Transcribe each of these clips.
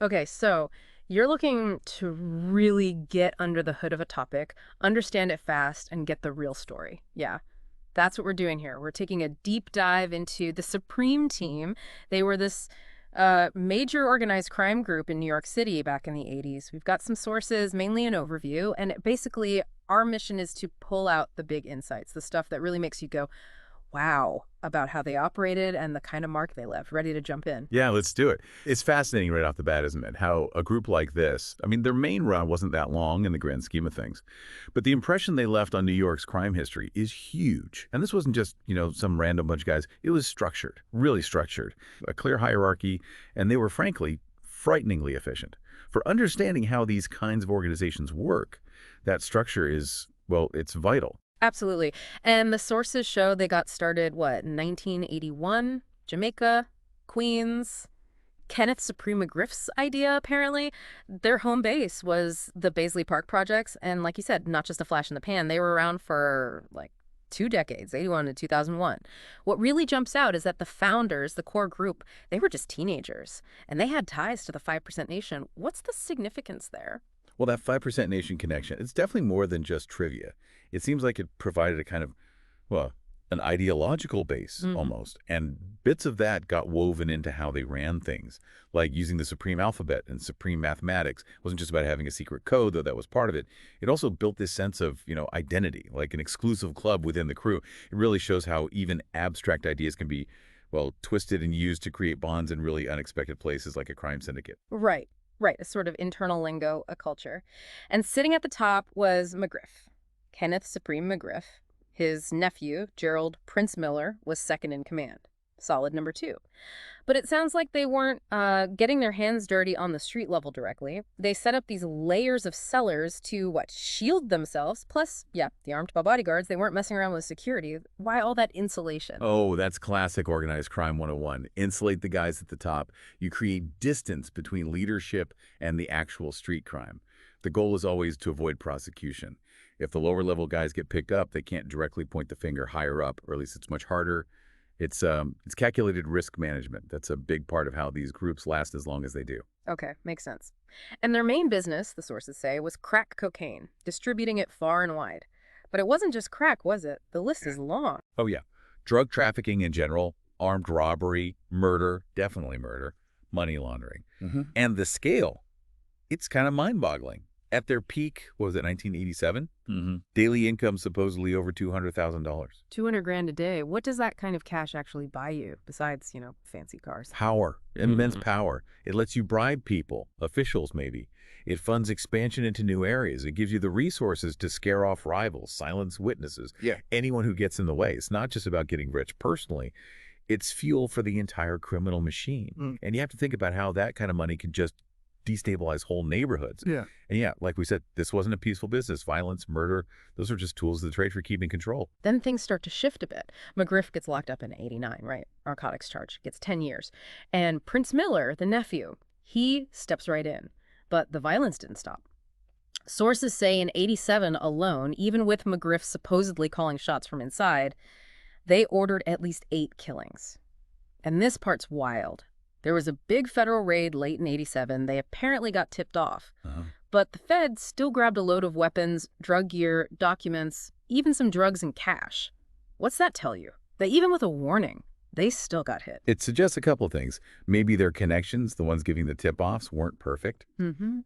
Okay, so you're looking to really get under the hood of a topic, understand it fast, and get the real story. Yeah, that's what we're doing here. We're taking a deep dive into the Supreme Team. They were this major organized crime group in New York City back in the 80s. We've got some sources, mainly an overview, and basically our mission is to pull out the big insights, the stuff that really makes you go, wow, about how they operated and the kind of mark they left. Ready to jump in? Yeah, let's do it. It's fascinating right off the bat, isn't it? How a group like this, I mean, their main run wasn't that long in the grand scheme of things, but the impression they left on New York's crime history is huge. And this wasn't just, some random bunch of guys. It was structured, really structured, a clear hierarchy, and they were, frankly, frighteningly efficient. For understanding how these kinds of organizations work, that structure is, well, it's vital. Absolutely. And the sources show they got started, what, 1981? Jamaica, Queens. Kenneth Supreme McGriff's idea, apparently. Their home base was the Baisley Park projects. And like you said, not just a flash in the pan. They were around for like 2 decades, 81 to 2001. What really jumps out is that the founders, the core group, they were just teenagers. And they had ties to the 5% Nation. What's the significance there? Well, that 5% Nation connection, it's definitely more than just trivia. It seems like it provided a kind of, well, an ideological base almost. And bits of that got woven into how they ran things, like using the supreme alphabet and supreme mathematics. It wasn't just about having a secret code, though that was part of it. It also built this sense of, identity, like an exclusive club within the crew. It really shows how even abstract ideas can be, well, twisted and used to create bonds in really unexpected places like a crime syndicate. Right, right. A sort of internal lingo, a culture. And sitting at the top was McGriff, Kenneth Supreme McGriff. His nephew, Gerald Prince Miller, was second in command. Solid number two. But it sounds like they weren't getting their hands dirty on the street level directly. They set up these layers of cellars to, shield themselves. Plus, yeah, the armed bodyguards, they weren't messing around with security. Why all that insulation? Oh, that's classic organized crime 101. Insulate the guys at the top. You create distance between leadership and the actual street crime. The goal is always to avoid prosecution. If the lower level guys get picked up, they can't directly point the finger higher up, or at least it's much harder. It's calculated risk management. That's a big part of how these groups last as long as they do. Okay, makes sense. And their main business, the sources say, was crack cocaine, distributing it far and wide. But it wasn't just crack, was it? The list is long. Oh, yeah. Drug trafficking in general, armed robbery, murder, definitely murder, money laundering. And the scale, it's kind of mind-boggling. At their peak, what was it, 1987? Daily income supposedly over $200,000. 200 grand a day. What does that kind of cash actually buy you besides, fancy cars? Power, immense power. It lets you bribe people, officials maybe. It funds expansion into new areas. It gives you the resources to scare off rivals, silence witnesses, anyone who gets in the way. It's not just about getting rich personally. It's fuel for the entire criminal machine. And you have to think about how that kind of money could just destabilize whole neighborhoods. And yeah, like we said, this wasn't a peaceful business. Violence, murder, those are just tools of the trade for keeping control. Then things start to shift a bit. McGriff gets locked up in 89, right? Narcotics charge, gets 10 years. And Prince Miller, the nephew, he steps right in. But the violence didn't stop. Sources say in 87 alone, even with McGriff supposedly calling shots from inside, they ordered at least 8 killings. And this part's wild. There was a big federal raid late in 87. They apparently got tipped off. But the feds still grabbed a load of weapons, drug gear, documents, even some drugs and cash. What's that tell you? That even with a warning, they still got hit. It suggests a couple of things. Maybe their connections, the ones giving the tip-offs, weren't perfect.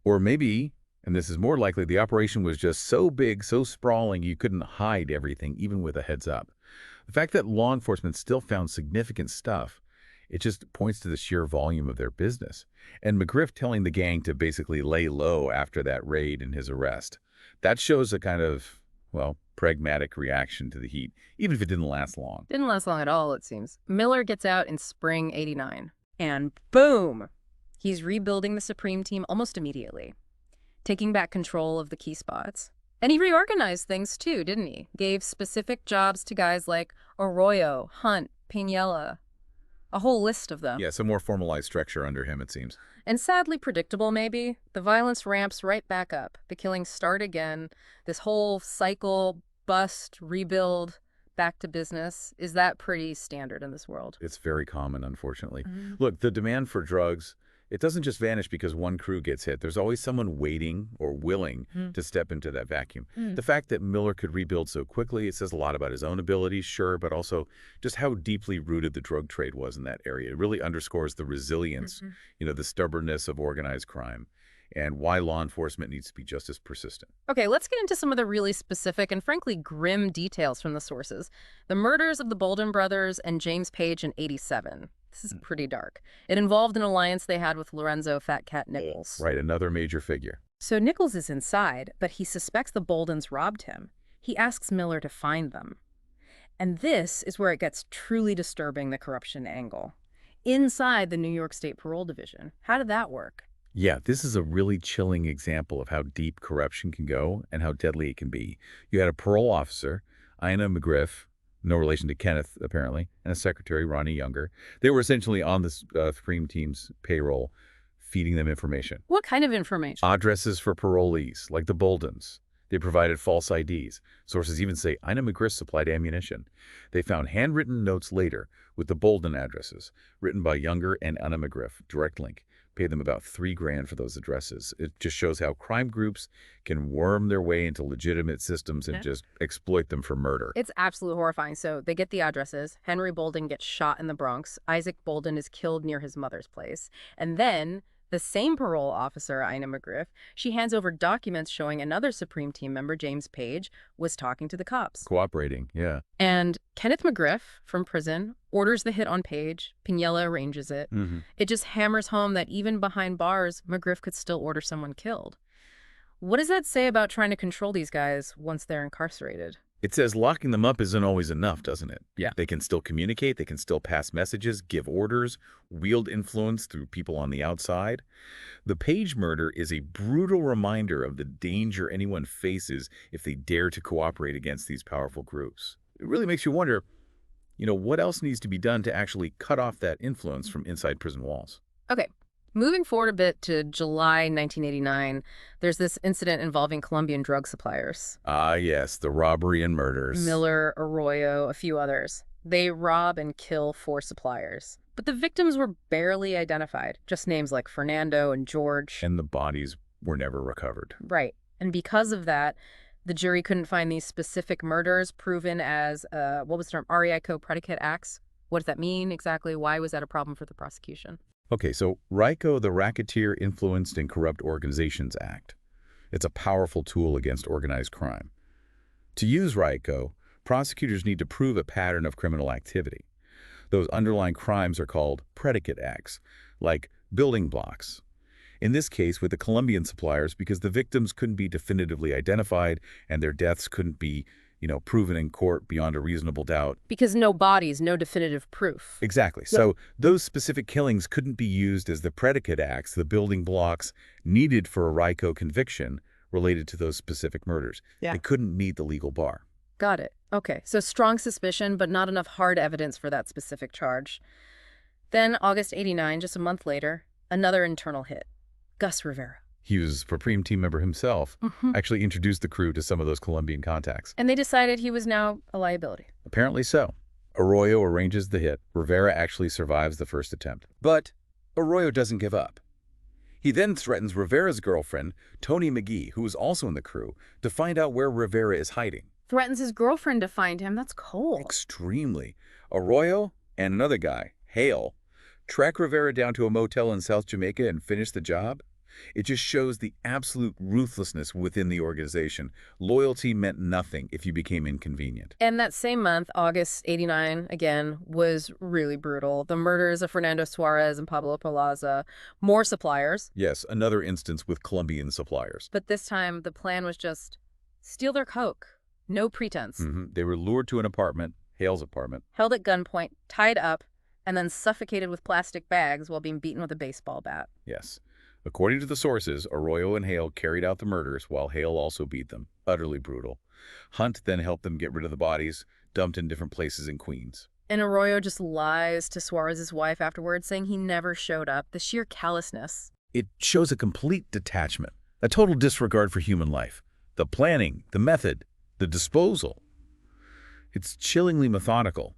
Or maybe, and this is more likely, the operation was just so big, so sprawling, you couldn't hide everything, even with a heads up. The fact that law enforcement still found significant stuff, it just points to the sheer volume of their business. And McGriff telling the gang to basically lay low after that raid and his arrest. That shows a kind of, well, pragmatic reaction to the heat, even if it didn't last long. Didn't last long at all, it seems. Miller gets out in spring 89. And boom! He's rebuilding the Supreme Team almost immediately, taking back control of the key spots. And he reorganized things too, didn't he? Gave specific jobs to guys like Arroyo, Hunt, Piniella. A whole list of them. Yeah, some more formalized structure under him, it seems. And sadly predictable, maybe. The violence ramps right back up. The killings start again. This whole cycle, bust, rebuild, back to business. Is that pretty standard in this world? It's very common, unfortunately. Look, the demand for drugs It doesn't just vanish because one crew gets hit. There's always someone waiting or willing to step into that vacuum. The fact that Miller could rebuild so quickly, it says a lot about his own abilities, sure, but also just how deeply rooted the drug trade was in that area. It really underscores the resilience, the stubbornness of organized crime, and why law enforcement needs to be just as persistent. Okay, let's get into some of the really specific and frankly grim details from the sources. The murders of the Bolden brothers and James Page in '87. This is pretty dark. It involved an alliance they had with Lorenzo Fat Cat Nichols. Right, another major figure. So Nichols is inside, but he suspects the Boldens robbed him. He asks Miller to find them. And this is where it gets truly disturbing, the corruption angle. Inside the New York State Parole Division. How did that work? Yeah, this is a really chilling example of how deep corruption can go and how deadly it can be. You had a parole officer, Ina McGriff, no relation to Kenneth, apparently, and a secretary, Ronnie Younger. They were essentially on the Supreme Team's payroll, feeding them information. What kind of information? Addresses for parolees, like the Boldens. They provided false IDs. Sources even say Ina McGriff supplied ammunition. They found handwritten notes later with the Bolden addresses, written by Younger and Ina McGriff, direct link. Paid them about $3,000 for those addresses. It just shows how crime groups can worm their way into legitimate systems and just exploit them for murder. It's absolutely horrifying. So they get the addresses. Henry Bolden gets shot in the Bronx. Isaac Bolden is killed near his mother's place. And then the same parole officer, Ina McGriff, she hands over documents showing another Supreme Team member, James Page, was talking to the cops. Cooperating, yeah. And Kenneth McGriff, from prison, orders the hit on Page. Piniella arranges it. It just hammers home that even behind bars, McGriff could still order someone killed. What does that say about trying to control these guys once they're incarcerated? It says locking them up isn't always enough, doesn't it? Yeah. They can still communicate, they can still pass messages, give orders, wield influence through people on the outside. The Page murder is a brutal reminder of the danger anyone faces if they dare to cooperate against these powerful groups. It really makes you wonder, what else needs to be done to actually cut off that influence from inside prison walls? Okay. Moving forward a bit to July 1989, there's this incident involving Colombian drug suppliers. Ah, yes, the robbery and murders. Miller, Arroyo, a few others. They rob and kill 4 suppliers. But the victims were barely identified, just names like Fernando and George. And the bodies were never recovered. Right. And because of that, the jury couldn't find these specific murders proven as, what was the term, Reicho predicate acts. What does that mean exactly? Why was that a problem for the prosecution? Okay, so Reicho, the Racketeer Influenced and Corrupt Organizations Act. It's a powerful tool against organized crime. To use Reicho, prosecutors need to prove a pattern of criminal activity. Those underlying crimes are called predicate acts, like building blocks. In this case, with the Colombian suppliers, because the victims couldn't be definitively identified and their deaths couldn't be proven in court beyond a reasonable doubt. Because no bodies, no definitive proof. Exactly. Yeah. So those specific killings couldn't be used as the predicate acts, the building blocks needed for a Reicho conviction related to those specific murders. Yeah. They couldn't meet the legal bar. Got it. Okay, so strong suspicion, but not enough hard evidence for that specific charge. Then, August '89, just a month later, another internal hit. Gus Rivera. He was a Supreme Team member himself, actually introduced the crew to some of those Colombian contacts. And they decided he was now a liability. Apparently so. Arroyo arranges the hit. Rivera actually survives the first attempt. But Arroyo doesn't give up. He then threatens Rivera's girlfriend, Tony McGee, who was also in the crew, to find out where Rivera is hiding. Threatens his girlfriend to find him. That's cold. Extremely. Arroyo and another guy, Hale, track Rivera down to a motel in South Jamaica and finish the job. It just shows the absolute ruthlessness within the organization. Loyalty meant nothing if you became inconvenient. And that same month, August '89, again, was really brutal. The murders of Fernando Suarez and Pablo Palaza, more suppliers. Yes, another instance with Colombian suppliers. But this time, the plan was just steal their coke. No pretense. They were lured to an apartment, Hale's apartment. Held at gunpoint, tied up, and then suffocated with plastic bags while being beaten with a baseball bat. Yes. According to the sources, Arroyo and Hale carried out the murders while Hale also beat them. Utterly brutal. Hunt then helped them get rid of the bodies, dumped in different places in Queens. And Arroyo just lies to Suarez's wife afterwards, saying he never showed up. The sheer callousness. It shows a complete detachment, a total disregard for human life. The planning, the method, the disposal. It's chillingly methodical.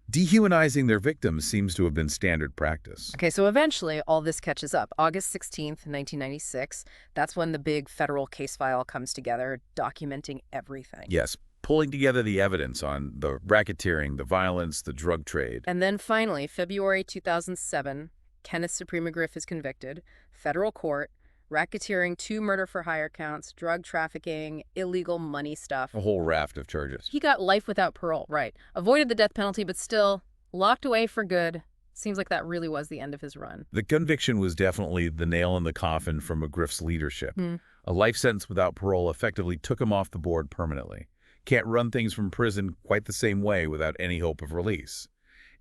Dehumanizing their victims seems to have been standard practice. Okay, so eventually all this catches up. August 16th, 1996, that's when the big federal case file comes together, documenting everything. Yes, pulling together the evidence on the racketeering, the violence, the drug trade. And then finally, February 2007, Kenneth Supreme McGriff is convicted, federal court, racketeering, 2 murder-for-hire counts, drug trafficking, illegal money stuff. A whole raft of charges. He got life without parole, right. Avoided the death penalty, but still locked away for good. Seems like that really was the end of his run. The conviction was definitely the nail in the coffin for McGriff's leadership. A life sentence without parole effectively took him off the board permanently. Can't run things from prison quite the same way without any hope of release.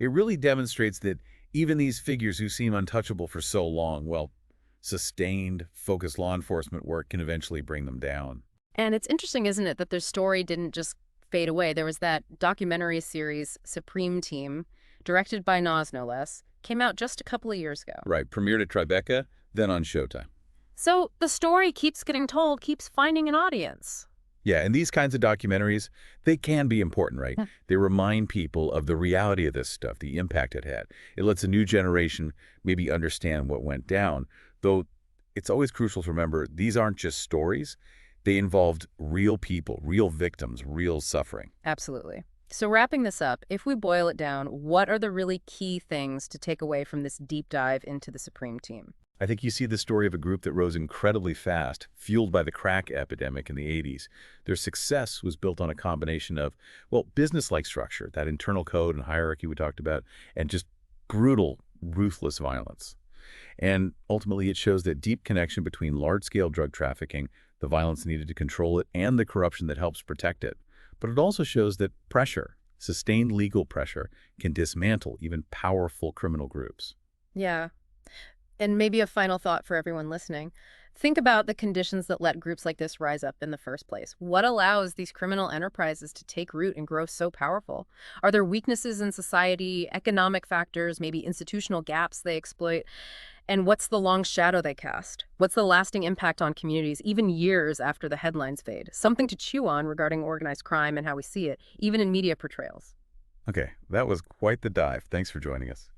It really demonstrates that even these figures who seem untouchable for so long, well, sustained, focused law enforcement work can eventually bring them down. And it's interesting, isn't it, that their story didn't just fade away. There was that documentary series, Supreme Team, directed by Nas, no less, came out just a couple of years ago. Right, premiered at Tribeca, then on Showtime. So the story keeps getting told, keeps finding an audience. Yeah, and these kinds of documentaries, they can be important, right? They remind people of the reality of this stuff, the impact it had. It lets a new generation maybe understand what went down, though it's always crucial to remember these aren't just stories. They involved real people, real victims, real suffering. Absolutely. So wrapping this up, if we boil it down, what are the really key things to take away from this deep dive into the Supreme Team? I think you see the story of a group that rose incredibly fast, fueled by the crack epidemic in the 80s. Their success was built on a combination of, well, business-like structure, that internal code and hierarchy we talked about, and just brutal, ruthless violence. And ultimately, it shows that deep connection between large-scale drug trafficking, the violence needed to control it, and the corruption that helps protect it. But it also shows that pressure, sustained legal pressure, can dismantle even powerful criminal groups. Yeah. And maybe a final thought for everyone listening. Think about the conditions that let groups like this rise up in the first place. What allows these criminal enterprises to take root and grow so powerful? Are there weaknesses in society, economic factors, maybe institutional gaps they exploit? And what's the long shadow they cast? What's the lasting impact on communities, even years after the headlines fade? Something to chew on regarding organized crime and how we see it, even in media portrayals. Okay, that was quite the dive. Thanks for joining us.